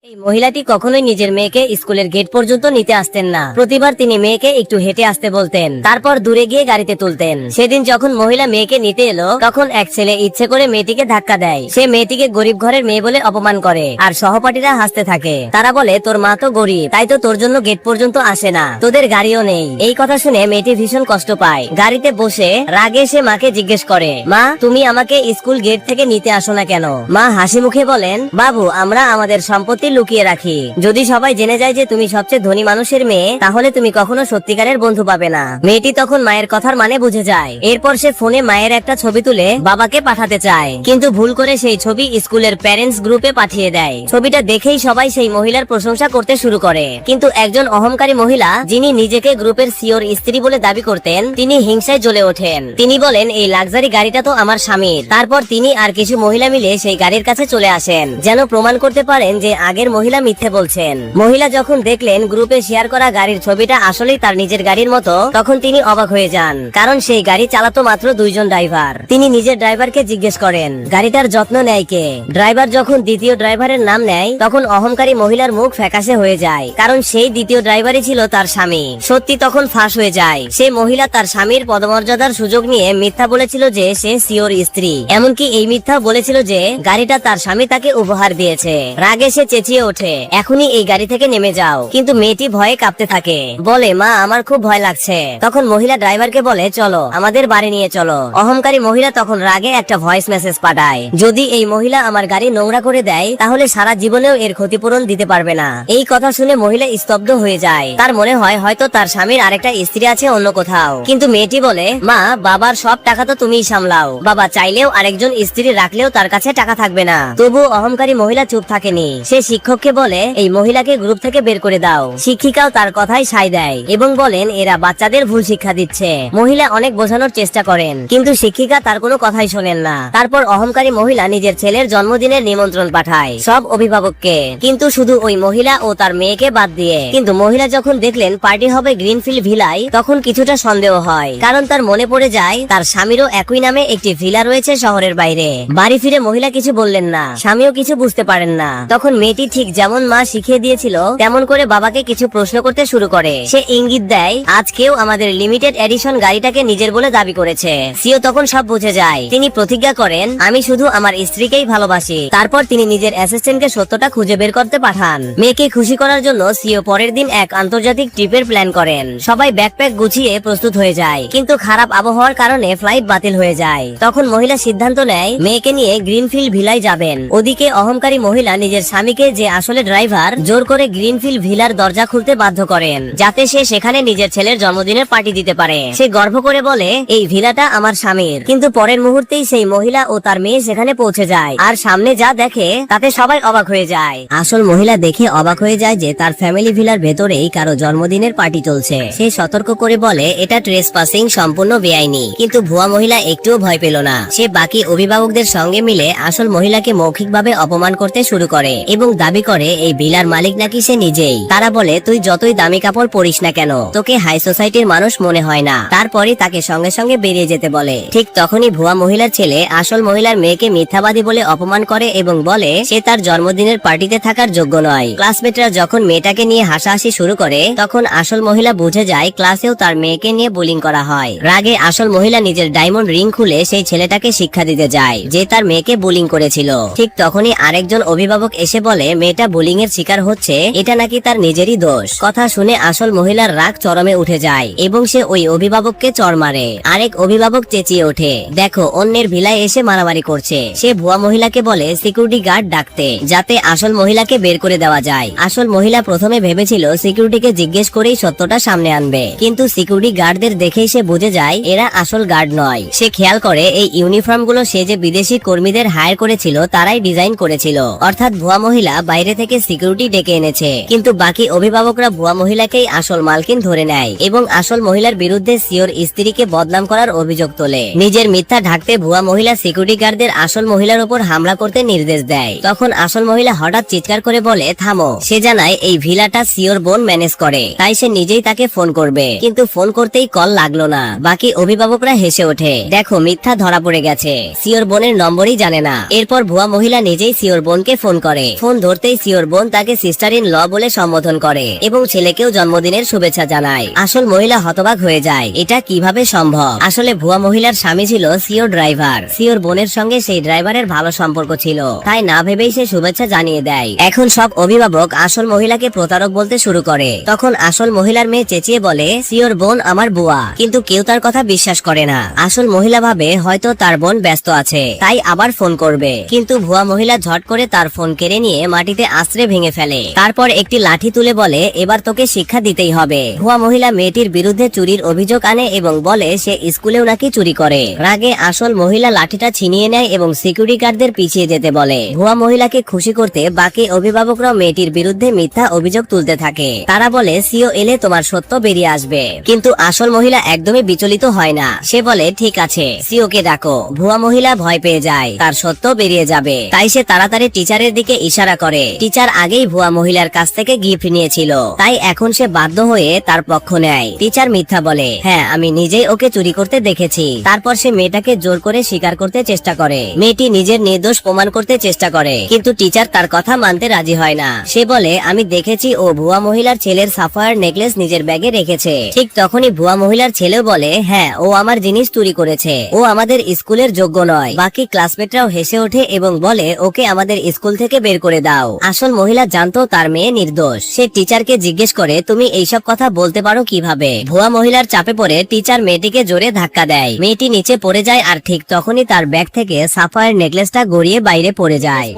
এই মহিলাটি কখনোই নিজের মেয়েকে স্কুলের গেট পর্যন্ত নিতে আসতেন না। প্রতিবার তিনি মেয়েকে একটু হেঁটে আসতে বলতেন, তারপর দূরে গিয়ে গাড়িতে তুলতেন। সেদিন যখন মহিলা মেয়েকে নিতে এলো, তখন এক ছেলে ইচ্ছে করে মেয়েটিকে ধাক্কা দেয়। সে মেয়েটিকে গরিব ঘরের মেয়ে বলে অপমান করে, আর সহপাঠীরা হাসতে থাকে। তারা বলে, তোর মা তো গরিব, তাই তো তোর জন্য গেট পর্যন্ত আসে না, তোদের গাড়িও নেই। এই কথা শুনে মেয়েটি ভীষণ কষ্ট পায়। গাড়িতে বসে রাগে সে মাকে জিজ্ঞেস করে, মা তুমি আমাকে স্কুল গেট থেকে নিতে আসো না কেন? মা হাসি মুখে বলেন, বাবু আমরা আমাদের সম্পত্তি লুকিয়ে রাখি। যদি সবাই জেনে যায় যে তুমি সবচেয়ে ধনী মানুষের মেয়ে, তাহলে তুমি কখনো সত্যিকারের বন্ধু পাবে না। মেয়েটি তখন মায়ের কথার মানে বুঝে যায়। এরপর সে ফোনে মায়ের একটা ছবি তুলে বাবাকে পাঠাতে চায়, কিন্তু ভুল করে সেই ছবি স্কুলের প্যারেন্টস গ্রুপে পাঠিয়ে দেয়। ছবিটা দেখেই সবাই সেই মহিলার প্রশংসা করতে শুরু করে, কিন্তু একজন অহংকারী মহিলা, যিনি নিজেকে গ্রুপের সিওর স্ত্রী বলে দাবি করতেন, তিনি হিংসায় জ্বলে ওঠেন। তিনি বলেন, এই লাক্সারি গাড়িটা তো আমার স্বামীর। তারপর তিনি আর কিছু মহিলা মিলে সেই গাড়ির কাছে চলে আসেন, যেন প্রমাণ করতে পারেন যে আগের মহিলা মিথ্যে বলছেন। মহিলা যখন দেখলেন গ্রুপে শেয়ার করা গাড়ির ছবিটা আসলেই তার নিজের গাড়ির মতো, তখন তিনি অবাক হয়ে যান, কারণ সেই গাড়ি চালাতো মাত্র দুইজন ড্রাইভার। তিনি নিজের ড্রাইভারকে জিজ্ঞেস করেন, গাড়িটার যত্ন নেয় কে? ড্রাইভার যখন দ্বিতীয় ড্রাইভারের নাম নেয়, তখন অহংকারী মহিলার মুখ ফ্যাকাশে হয়ে যায়, কারণ সেই দ্বিতীয় ড্রাইভারই ছিল তার স্বামী। সত্যি তখন ফাঁস হয়ে যায়। সেই মহিলা তার স্বামীর পদমর্যাদার সুযোগ নিয়ে মিথ্যা বলেছিল যে সে সিওর স্ত্রী। এমনকি এই মিথ্যা বলেছিল যে গাড়িটা তার স্বামী তাকে উপহার দিয়েছে। রাগে সে চেঁচিয়ে ওঠে, এখনই এই গাড়ি থেকে নেমে যাও। কিন্তু মেয়েটি ভয়ে কাঁপতে থাকে, বলে, মা আমার খুব ভয় লাগছে। তখন মহিলা ড্রাইভারকে বলে, চলো আমাদের বাড়ি নিয়ে চলো। অহংকারী মহিলা তখন রাগে একটা ভয়েস মেসেজ পাঠায়, যদি এই মহিলা আমার গাড়ি নোংরা করে দেয়, তাহলে সারা জীবনেও এর ক্ষতিপূরণ দিতে পারবে না। এই কথা শুনে মহিলা স্তব্ধ হয়ে যায়। তার মনে হয় হয়তো তার স্বামীর আরেকটা স্ত্রী আছে অন্য কোথাও। কিন্তু মেয়েটি বলে, মা বাবার সব টাকা তো তুমিই সামলাও, বাবা চাইলেও আরেকজন স্ত্রী রাখলেও তার কাছে টাকা থাকবে না। তবু অহংকারী মহিলা চুপ থাকেনি। সে শিক্ষককে বলে, এই মহিলাকে গ্রুপ থেকে বের করে দাও। শিক্ষিকাও তার কথাই সায় দেয় এবং বলেন, এরা বাচ্চাদের ভুল শিক্ষা দিচ্ছে। মহিলা অনেক বোঝানোর চেষ্টা করেন, কিন্তু শিক্ষিকা তার কোনো কথাই শোনেন না। তারপর অহংকারী মহিলা নিজের ছেলের জন্মদিনের নিমন্ত্রণ পাঠায় সব অভিভাবককে, কিন্তু শুধু ওই মহিলা ও তার মেয়েকে বাদ দিয়ে। কিন্তু মহিলা যখন দেখলেন পার্টি হবে গ্রিনফিল্ড ভিলায়, তখন কিছুটা সন্দেহ হয়, কারণ তার মনে পড়ে যায় তার স্বামীরও একই নামে একটি ভিলা রয়েছে শহরের বাইরে। বাড়ি ফিরে মহিলা কিছু বললেন না, স্বামীও কিছু বুঝতে পারেন না। তখন মেয়েটি ঠিক যেমন মা শিখিয়ে দিয়েছিল তেমন করে বাবাকে কিছু প্রশ্ন করতে শুরু করে। সে ইঙ্গিত দেয়, আজ কেউ আমাদের লিমিটেড এডিশন গাড়িটাকে নিজের বলে দাবি করেছে। সিও তখন সব বুঝে যায়। তিনি প্রতিজ্ঞা করেন, আমি শুধু আমার স্ত্রীকেই ভালোবাসি। তারপর তিনি নিজের অ্যাসিস্ট্যান্টকে সত্যটা খুঁজে বের করতে পাঠান। মেয়েকে খুশি করার জন্য সিও পরের দিন এক আন্তর্জাতিক ট্রিপের প্ল্যান করেন। সবাই ব্যাকপ্যাক গুছিয়ে প্রস্তুত হয়ে যায়, কিন্তু খারাপ আবহাওয়ার কারণে ফ্লাইট বাতিল হয়ে যায়। তখন মহিলা সিদ্ধান্ত নেয় মেয়েকে নিয়ে গ্রিনফিল্ড ভিলায় যাবেন। ওদিকে অহংকারী মহিলা নিজের স্বামীকে, যে আসলে ড্রাইভার, জোর করে গ্রিনফিল্ড ভিলার দরজা খুলতে বাধ্য করেন, যাতে সে সেখানে নিজের ছেলের জন্মদিনের পার্টি দিতে পারে। সে গর্ব করে বলে, এই ভিলাটা আমার স্বামীর। কিন্তু পরের মুহূর্তেই সেই মহিলা ও তার মেয়ে সেখানে পৌঁছে যায়, আর সামনে যা দেখে তাতে সবাই অবাক হয়ে যায়। আসল মহিলা দেখে অবাক হয়ে যায় যে তার ফ্যামিলি ভিলার ভেতরেই কারো জন্মদিনের পার্টি চলছে। সে সতর্ক করে বলে, এটা ট্রেসপাসিং, সম্পূর্ণ বেআইনি। কিন্তু ভুয়া মহিলা একটুও ভয় পেল না। সে বাকি অভিভাবকদের সঙ্গে মিলে আসল মহিলাকে মৌখিকভাবে অপমান করতে শুরু করে এবং দাবি করে এই ভিলার মালিক নাকি সে নিজেই। তারা বলে, তুই যতই দামি কাপড় পরিস না কেন, তোকে হাই সোসাইটির মানুষ মনে হয় না। তারপরে তাকে সঙ্গে সঙ্গে বেরিয়ে যেতে বলে। ঠিক তখনই ভুয়া মহিলার ছেলে আসল মহিলার মেয়েকে মিথ্যাবাদী বলে অপমান করে এবং বলে সে তার জন্মদিনের পার্টিতে থাকার যোগ্য নয়। ক্লাসমেটরা যখন মেয়েটাকে নিয়ে হাসাহাসি শুরু করে, তখন আসল মহিলা বুঝে যায় ক্লাসেও তার মেয়েকে নিয়ে বুলিং করা হয়। রাগে আসল মহিলা নিজের ডায়মন্ড রিং খুলে সেই ছেলেটাকে শিক্ষা দিতে যায় যে তার মেয়েকে বুলিং করেছিল। ঠিক তখনই আরেকজন অভিভাবক এসে বলে মেয়েটা বুলিং এর শিকার হচ্ছে, এটা নাকি তার নিজেরই দোষ। কথা শুনে আসল মহিলার রাগ চরমে উঠে যায় এবং সে ওই অভিভাবককে চড় মারে। আরেক অভিভাবক চেঁচিয়ে ওঠে, দেখো অন্যের ভিলায় এসে মারামারি করছে। সে ভুয়া মহিলাকে বলে সিকিউরিটি গার্ড ডাকতে, যাতে আসল মহিলাকে বের করে দেওয়া যায়। আসল মহিলা প্রথমে ভেবেছিল সিকিউরিটিকে জিজ্ঞেস করেই সত্যটা সামনে আনবে, কিন্তু সিকিউরিটি গার্ডদের দেখেই সে বুঝে যায় এরা আসল গার্ড নয়। সে খেয়াল করে এই ইউনিফর্ম গুলো সে যে বিদেশি কর্মীদের হায়ার করেছিল তারাই ডিজাইন করেছিল, অর্থাৎ ভুয়া মহিলা বাইরে থেকে সিকিউরিটি ডেকে এনেছে। কিন্তু বাকি অভিভাবকরা ভুয়া মহিলাকেই আসল মালকিন ধরে নেয় এবং আসল মহিলার বিরুদ্ধে সিওর স্ত্রীকে বদনাম করার অভিযোগ তোলে। নিজের মিথ্যা ঢাকতে ভুয়া মহিলা সিকিউরিটি গার্ডদের আসল মহিলার উপর হামলা করতে নির্দেশ দেয়। তখন আসল মহিলা হঠাৎ চিৎকার করে বলে, থামো। সে জানায় এই ভিলাটা সিওর বোন ম্যানেজ করে, তাই সে নিজেই তাকে ফোন করবে। কিন্তু ফোন করতেই কল লাগলো না। বাকি অভিভাবকরা হেসে ওঠে, দেখো মিথ্যা ধরা পড়ে গেছে, সিওর বোনের নম্বরই জানে না। এরপর ভুয়া মহিলা নিজেই সিওর বোনকে ফোন করে। ফোন ধরতেই সিওর বোন তাকে সিস্টার ইন ল বলে সম্বোধন করে এবং ছেলেকেও জন্মদিনের শুভেচ্ছা জানায়। আসল মহিলা হতবাক হয়ে যায়, এটা কিভাবে সম্ভব? আসলে ভুয়া মহিলার স্বামী ছিল সিওর ড্রাইভার। সিওর বোনের সঙ্গে সেই ড্রাইভারের ভালো সম্পর্ক ছিল, তাই না ভেবেই সে শুভেচ্ছা জানিয়ে দেয়। এখন সব অভিভাবক আসল মহিলাকে প্রতারক বলতে শুরু করে। তখন আসল মহিলার মেয়ে চেঁচিয়ে বলে, সিওর বোন আমার বুয়া, কিন্তু কেউ তার কথা বিশ্বাস করে না। আসল মহিলা ভাবে হয়তো তার বোন ব্যস্ত আছে, তাই আবার ফোন করবে, কিন্তু ভুয়া মহিলা ঝট করে তার ফোন কেড়ে নিয়ে মাটিতে আশ্রে ভেঙে ফেলে। তারপর একটি লাঠি তুলে বলে, এবার তোকে শিক্ষা দিতেই হবে। ভুয়া মহিলা মেয়েটির বিরুদ্ধে চুরির অভিযোগ আনে এবং বলে সে স্কুলেও নাকি চুরি করে। রাগে আসল মহিলা লাঠিটা ছিনিয়ে নেয় এবং সিকিউরিটি গার্ডদের পিছিয়ে যেতে বলে। ভুয়া মহিলাকে খুশি করতে বাকি অভিভাবকরাও মেয়েটির বিরুদ্ধে মিথ্যা অভিযোগ তুলতে থাকে। তারা বলে সিও এলে তোমার সত্য বেরিয়ে আসবে, কিন্তু আসল মহিলা একদমই বিচলিত হয় না। সে বলে ঠিক আছে, সিওকে ডাকো। ভুয়া মহিলা ভয় পেয়ে যায়, তার সত্য বেরিয়ে যাবে, তাই সে তাড়াতাড়ি টিচারের দিকে ইশারা করে। টিচার আগেই ভুয়া মহিলার কাছ থেকে গিফট নিয়েছিল, তাই এখন সে বাধ্য হয়ে তার পক্ষ নেয়। টিচার মিথ্যা বলে, হ্যাঁ আমি নিজেই ওকে চুরি করতে দেখেছি। তারপর সে মেয়েটাকে জোর করে স্বীকার করতে চেষ্টা করে। মেয়েটি নিজের নির্দোষ প্রমাণ করতে চেষ্টা করে, কিন্তু টিচার তার কথা মানতে রাজি হয় না। সে বলে আমি দেখেছি ও ভুয়া মহিলার ছেলের সাফায়ার নেকলেস নিজের ব্যাগে রেখেছে। ঠিক তখনই ভুয়া মহিলার ছেলেও বলে, হ্যাঁ ও আমার জিনিস চুরি করেছে, ও আমাদের স্কুলের যোগ্য নয়। বাকি ক্লাসমেটরাও হেসে ওঠে এবং বলে ওকে আমাদের স্কুল থেকে বের করে দাও। আসল মহিলা জানতো তার মেয়ে নির্দোষ। সে টিচারকে জিজ্ঞেস করে, তুমি এইসব কথা বলতে পারো কিভাবে? ভুয়া মহিলার চাপে পড়ে টিচার মেয়েটিকে জোরে ধাক্কা দেয়। মেয়েটি নিচে পড়ে যায় আর ঠিক তখনই তার ব্যাগ থেকে সাফায়ার নেকলেসটা গড়িয়ে বাইরে পড়ে যায়।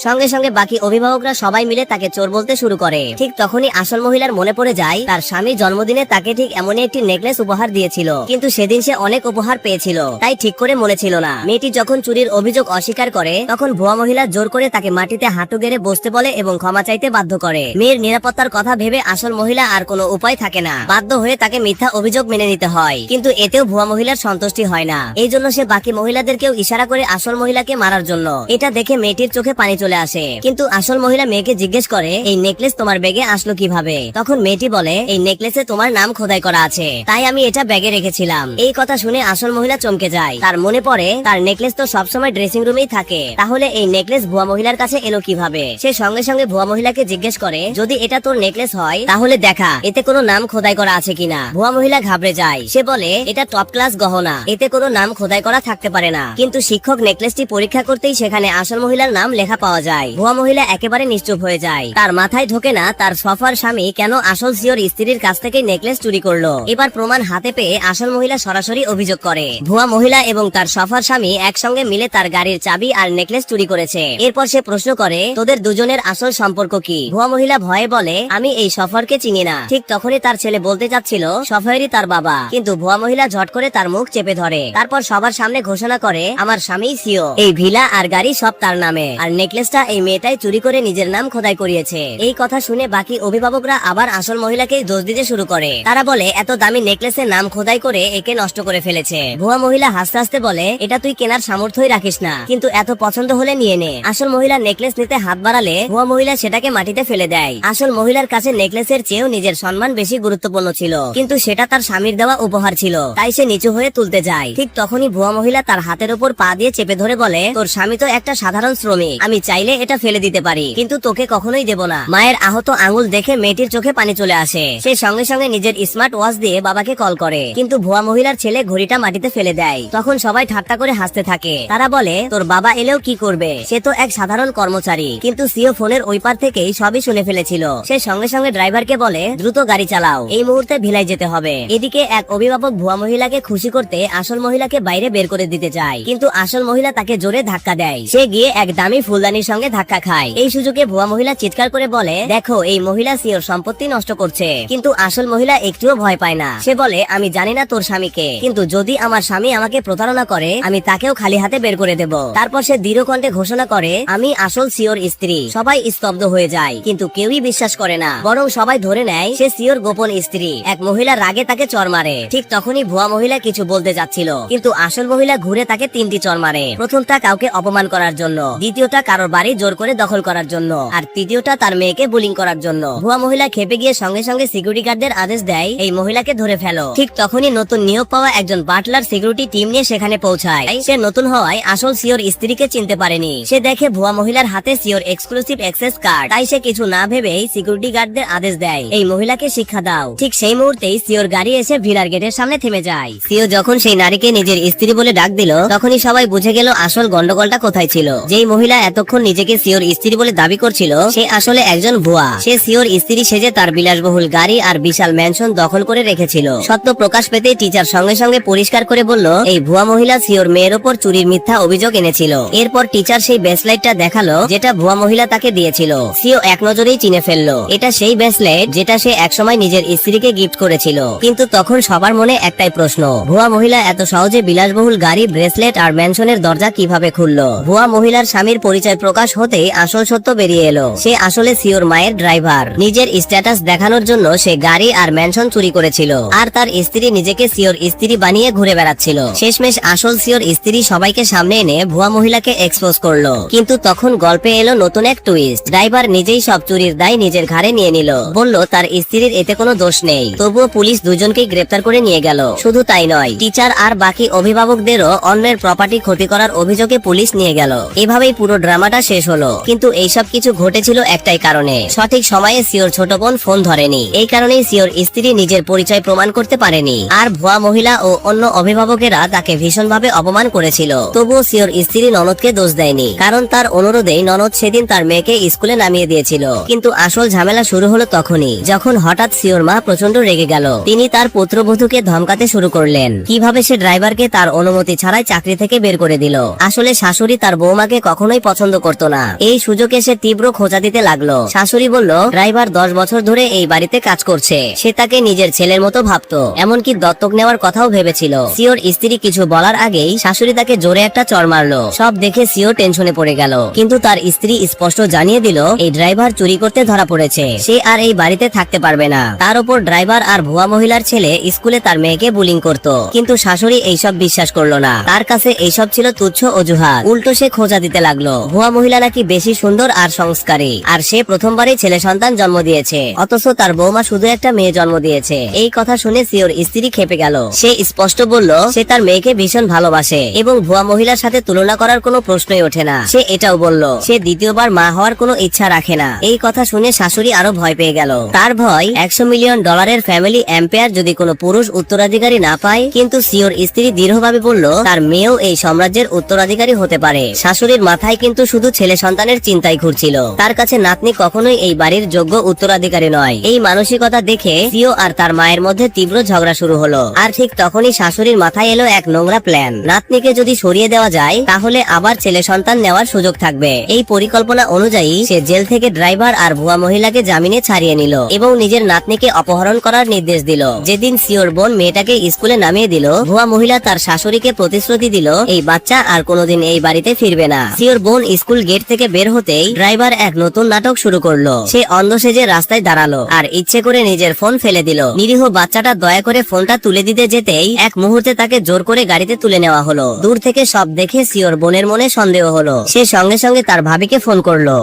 সঙ্গে সঙ্গে বাকি অভিভাবকরা সবাই মিলে তাকে চোর বলতে শুরু করে। ঠিক তখনই আসল মহিলার মনে পড়ে যায় তার স্বামী জন্মদিনে তাকে ঠিক এমনই একটি নেকলেস উপহার দিয়েছিল, কিন্তু সেদিন সে অনেক উপহার পেয়েছিল, তাই ঠিক করে মনে ছিল না। মেয়েটি যখন চুরির অভিযোগ অস্বীকার করে তখন ভুয়া মহিলা জোর করে তাকে মাটিতে হাঁটু গেড়ে বসতে বলে এবং ক্ষমা চাইতে বাধ্য করে। মেয়ের নিরাপত্তার কথা ভেবে আসল মহিলা আর কোনো উপায় থাকে না, বাধ্য হয়ে তাকে মিথ্যা অভিযোগ মেনে নিতে হয়। কিন্তু এতেও ভুয়া মহিলার সন্তুষ্টি হয় না, এই জন্য সে বাকি মহিলাদেরকেও ইশারা করে আসল মহিলাকে মারার জন্য। এটা দেখে মেয়েটির চোখে পানি চলে আসে, কিন্তু আসল মহিলা মেয়েকে জিজ্ঞেস করে এই নেকলেস তোমার ব্যাগে আসলো কিভাবে? তখন মেয়েটি বলে, এই নেকলেসে তোমার নাম খোদাই করা আছে, তাই আমি এটা ব্যাগে রেখেছিলাম। এই কথা শুনে আসল মহিলা চমকে যায়। তার মনে পড়ে তার নেকলেস তো সবসময় ড্রেসিং রুমেই থাকে, তাহলে এই নেকলেস ভুয়া মহিলার কাছে এলো কিভাবে? সে সঙ্গে সঙ্গে ভুয়া মহিলাকে জিজ্ঞেস করে, যদি এটা তোর নেকলেস হয় তাহলে দেখা এতে কোনো নাম খোদাই করা আছে কিনা। ভুয়া মহিলা ঘাবড়ে যায়। সে বলে এটা টপ ক্লাস গহনা, এতে কোনো নাম খোদাই করা থাকতে পারে না। কিন্তু শিক্ষক নেকলেসটি পরীক্ষা করতেই সেখানে আসল মহিলার নাম লেখা পাওয়া যায়। ভুয়া মহিলা একেবারে নিশ্চুপ হয়ে যায়। তার মাথায় ঢোকে না তার সফার স্বামী কেন আসল সিওর স্ত্রীর কাছ থেকে নেকলেস চুরি করলো। এবার প্রমাণ হাতে পেয়ে আসল মহিলা সরাসরি অভিযোগ করে ভুয়া মহিলা এবং তার সফার স্বামী একসঙ্গে মিলে তার গাড়ির চাবি আর নেকলেস চুরি করেছে। এরপর সে প্রশ্ন করে তোদের দুজনের আসল সম্পর্ক কি? ভুয়া মহিলা ভয়ে বলে আমি এই সফরকে চিনি না। ঠিক তখনই তার ছেলে বলতে চাচ্ছিল সফারেরই তার বাবা, কিন্তু ভুয়া মহিলা ঝট করে তার মুখ চেপে ধরে। তারপর সবার সামনে ঘোষণা করে আমার স্বামী সিও, এই ভিলা আর গাড়ি সব তার নামে, আর নেকলেসটা এই মেয়েটাই চুরি করে নিজের নাম খোদাই করিয়েছে। এই কথা শুনে বাকি অভিভাবকরা আবার আসল মহিলাকে দোষ দিতে শুরু করে। তারা বলে এত দামি নেকলেসের নাম খোদাই করে একে নষ্ট করে ফেলেছে। ভুয়া মহিলা হাসতে হাসতে বলে এটা তুই কেনার সামর্থ্যই রাখিস না, কিন্তু এত পছন্দ হলে নিয়ে নে। আসল মহিলা নেকলেস নিতে হাত বাড়ালে ভুয়া মহিলা সেটাকে মাটিতে ফেলে দেয়। আসল মহিলার কাছে নেকলেসের চেয়েও নিজের সম্মান বেশি গুরুত্বপূর্ণ ছিল, কিন্তু সেটা তার স্বামীর দেওয়া উপহার ছিল, তাই সে নিচু হয়ে তুলতে যায়। ঠিক তখনই ভুয়া মহিলা তার হাতের উপর পা দিয়ে চেপে ধরে বলে তোর স্বামী তো একটা সাধারণ শ্রমিক, আমি চাইলে এটা ফেলে দিতে পারি, কিন্তু তোকে কখনোই দেব না। মায়ের আহত আঙুল দেখে মেয়েটির চোখে পানি চলে আসে। সে সঙ্গে সঙ্গে নিজের স্মার্ট ওয়াচ দিয়ে বাবাকে কল করে, কিন্তু ভুয়া মহিলার ছেলে ঘড়িটা মাটিতে ফেলে দেয়। তখন সবাই ঠাট্টা করে হাসতে থাকে। তারা বলে তোর বাবা এলেও কি করবে, সে তো এক সাধারণ কর্মচারী। কিন্তু সিও ফোনের ওই পার থেকেই সবই শুনে ফেলেছিল। সে সঙ্গে সঙ্গে ড্রাইভারকে বলে দ্রুত গাড়ি চালাও, এই মুহূর্তে ভিলাই যেতে হবে। এদিকে এক অভিভাবক ভুয়া মহিলাকে খুশি করতে আসল মহিলাকে বাইরে বের করে দিতে চায়, কিন্তু আসল মহিলা তাকে জোরে ধাক্কা দেয়। সে গিয়ে এক দামি ফুলদানির সঙ্গে ধাক্কা খায়। এই সুযোগে ভুয়া মহিলা চিৎকার করে বলে দেখো এই মহিলা সিওর সম্পত্তি নষ্ট করছে। কিন্তু আসল মহিলা একটুও ভয় পায় না। সে বলে আমি জানি না তোর স্বামীকে, কিন্তু যদি আমার স্বামী আমাকে প্রতারণা করে আমি তাকেও খালি হাতে বের করে দেব। তারপর সে দৃঢ় কণ্ঠে ঘোষণা করে আমি আসল সিওর স্ত্রী। সবাই স্তব্ধ হয়ে যায়, কিন্তু কেউই বিশ্বাস করে না, বরং সবাই ধরে নেয় সে সিওর গোপন স্ত্রী। এক মহিলা রাগে তাকে চর মারে। ঠিক তখনই ভুয়া মহিলা কিছু বলতে যাচ্ছিল, কিন্তু আসল মহিলা ঘুরে তাকে 3টি চর মারে। প্রথমটা কাউকে অপমান করার জন্য, দ্বিতীয়টা কারোর বাড়ি জোর করে দখল করার জন্য, আর তৃতীয়টা তার মেয়েকে বুলিং করার জন্য। ভুয়া মহিলা খেপে গিয়ে সঙ্গে সঙ্গে সিকিউরিটি গার্ডদের আদেশ দেয় এই মহিলাকে ধরে ফেলো। ঠিক তখনই নতুন নিয়োগ পাওয়া একজন বাটলার সিকিউরিটি টিম নিয়ে সেখানে পৌঁছায়। সে নতুন হওয়ায় আসল সিওর স্ত্রীকে চিনতে পারেনি। সে দেখে ভুয়া মহিলার হাতে সিওর এক্সক্লুসিভ অ্যাক্সেস কার্ড। তাই সে কিছু না ভেবেই সিকিউরিটি গার্ডদের আদেশ দেয়, এই মহিলাকে শিক্ষা দাও। ঠিক সেই মুহূর্তেই সিওর গাড়ি এসে ভিলার গেটের সামনে থেমে যায়। সিও যখন সেই নারীকে নিজের স্ত্রী বলে ডাক দিল, তখনই সবাই বুঝে গেল আসল গন্ডগোলটা কোথায় ছিল। যেই মহিলা এতক্ষণ নিজেকে সিওর স্ত্রী বলে দাবি করছিল, সে আসলে একজন ভুয়া। সে সিওর স্ত্রী সেজে তার বিলাসবহুল গাড়ি আর বিশাল ম্যানশন দখল করে রেখেছিল। সত্য প্রকাশ পেতে টিচার সঙ্গে সঙ্গে পরিষ্কার করে বলল, এই ভুয়া মহিলা সিওর মেয়ের ওপর চুরির মিথ্যা অভিযোগ এনেছিল। এরপর টিচার সেই ব্রেসলেটটা দেখালো যেটা ভুয়া মহিলা তাকে দিয়েছিল। সিও এক নজরেই চিনে ফেললো এটা সেই ব্রেসলেট যেটা সে একসময় নিজের স্ত্রীকে গিফট করেছিল। কিন্তু তখন সবার মনে একটাই প্রশ্ন, ভুয়া মহিলা এত সহজে বিলাসবহুল গাড়ি, ব্রেসলেট আর ম্যানশনের দরজা কিভাবে খুললো? ভুয়া মহিলার স্বামীর পরিচয় প্রকাশ হতেই আসল সত্য বেরিয়ে এলো। সে আসলে সিওর মায়ের ড্রাইভার। নিজের স্ট্যাটাস দেখানোর জন্য সে গাড়ি আর ম্যানশন চুরি করেছিল, আর তার স্ত্রী নিজেকে সিওর স্ত্রী বানিয়ে ঘুরে বেড়াচ্ছিল। শেষমেশ আসল সিওর স্ত্রী সবাইকে সামনে এনে ভুয়া মহিলাকে এক্সপোজ করলো। কিন্তু তখন গল্পে এলো নতুন এক টুইস্ট। ড্রাইভার নিজেই সব চুরির দায় নিজের ঘাড়ে নিয়ে নিল, বলল তার স্ত্রীর এতে কোনো দোষ নেই। তবুও পুলিশ দুজনকেই গ্রেপ্তার করে নিয়ে গেল। শুধু তাই নয়, টিচার আর বাকি অভিভাবকদেরও অন্যের প্রপার্টি ক্ষতি করার অভিযোগে পুলিশ নিয়ে গেল। এভাবেই পুরো ড্রামাটা শেষ হলো। কিন্তু এইসব কিছু ঘটেছিল একটাই কারণে, সঠিক সময়ে সিওর ছোট বোন ফোন ধরেনি। এই কারণেই সিওর স্ত্রী নিজের পরিচয় প্রমাণ করতে পারেনি, আর ভুয়া মহিলা ও অন্য অভিভাবকেরা তাকে ভীষণভাবে অপমান করেছিল। তবুও সিওর স্ত্রী ননদকে দোষ দেয়নি, কারণ তার অনুরোধেই ননদ সেদিন তার মেয়েকে স্কুলে নামিয়ে দিয়েছিল। কিন্তু আসল ঝামেলা শুরু হলো তখনই, যখন হঠাৎ সিওর মা প্রচন্ড রেগে গেল। তিনি তার পুত্রবধূকে ধমকাতে শুরু করলেন, কিভাবে সে ড্রাইভারকে তার অনুমতি ছাড়াই চাকরি থেকে বের করে দিল। আসলে শাশুড়ি তার বৌমাকে কখনোই পছন্দ করতো না। এই সুযোগে সে তীব্র খোঁচা দিতে লাগলো। শাশুড়ি বলল, ড্রাইভার 10 বছর ধরে এই বাড়িতে কাজ করছে, সে তাকে নিজের ছেলের মতো ভাবতো, এমনকি দত্তক নেওয়ার কথাও ভেবেছিল। সিওর স্ত্রী কিছু বলার আগেই শাশুড়ি তাকে জোরে একটা চড় মারলো। সব দেখে সিও টেনশনে পড়ে গেল, কিন্তু তার স্ত্রী স্পষ্ট জানিয়ে দিল এই ড্রাইভার চুরি করতে ধরা পড়েছে, সে আর এই বাড়িতে থাকতে পারবে না। তার উপর ড্রাইভার আর ভুয়া মহিলার ছেলে স্কুলে তার মেয়েকে বুলিং করত। কিন্তু শাশুড়ি এইসব বিশ্বাস করলো না, তার কাছে এইসব ছিল তুচ্ছ অজুহাত। উল্টো সে খোঁজা দিতে লাগলো, ভুয়া মহিলা নাকি বেশি সুন্দর আর সংস্কারী, আর সে প্রথমবারই ছেলে সন্তান জন্ম দিয়েছে, অথচ তার বৌমা শুধু একটা মেয়ে জন্ম দিয়েছে। এই কথা শুনে সিওর স্ত্রী খেপে গেল। সে স্পষ্ট বলল সে তার মেয়েকে ভীষণ ভালোবাসে এবং ভুয়া মহিলার সাথে তুলনা করার কোনো প্রশ্নই ওঠে না। সে এটাও বলল সে দ্বিতীয়বার মা হওয়ার কোনো ইচ্ছা রাখে না। এই কথা শুনে শাশুড়ি আরো ভয় পেয়ে গেল। তার ভয় $100 মিলিয়ন ফ্যামিলি এম্পায়ার যদি কোনো পুরুষ উত্তরাধিকারী না পায়। কিন্তু সিওর স্ত্রী দৃঢ়ভাবে বলল তার মেয়েও এই সাম্রাজ্যের উত্তরাধিকারী হতে পারে। শাশুড়ির মাথায় কিন্তু শুধু ছেলে সন্তানের চিন্তাই ঘুরছিল, তার কাছে নাতনি কখনোই এই বাড়ির যোগ্য উত্তরাধিকারী নয়। এই মানসিকতা দেখে সিও আর তার মায়ের মধ্যে তীব্র ঝগড়া শুরু হলো। আর ঠিক তখনই শাশুড়ির মাথায় এলো এক নোংরা প্ল্যান, নাতনিকে যদি সরিয়ে দেওয়া যায় তাহলে আবার ছেলে সন্তান নেওয়ার সুযোগ থাকবে। এই পরিকল্পনা অনুযায়ী সে জেল থেকে ড্রাইভার আর ভুয়া মহিলাকে জামিনে ছাড়িয়ে নিল এবং নিজের নাতনিকে অপহরণ করার নির্দেশ দিল। যেদিন সিওর বোন মেয়েটাকে স্কুলে নামিয়ে দিল, ভুয়া মহিলা তার শাশুড়িকে প্রতিশ্রুতি দিল এই বাচ্চা আর কোনোদিন এই বাড়িতে ফিরবে না। সিওর বোন স্কুল গেট থেকে বের হতেই ড্রাইভার এক নতুন নাটক শুরু করলো। সে অন্ধ সেজে রাস্তায় দাঁড়ালো আর ইচ্ছে করে নিজের ফোন ফেলে দিল। নিরীহ বাচ্চাটা দয়া করে ফোনটা তুলে দিতে যেতেই এক মুহূর্তে তাকে জোর করে গাড়িতে তুলে নেওয়া হলো। দূর থেকে সব দেখে সিওর বোনের মনে সন্দেহ হলো। সে সঙ্গে সঙ্গে তার ভাবিকে ফোন করলো।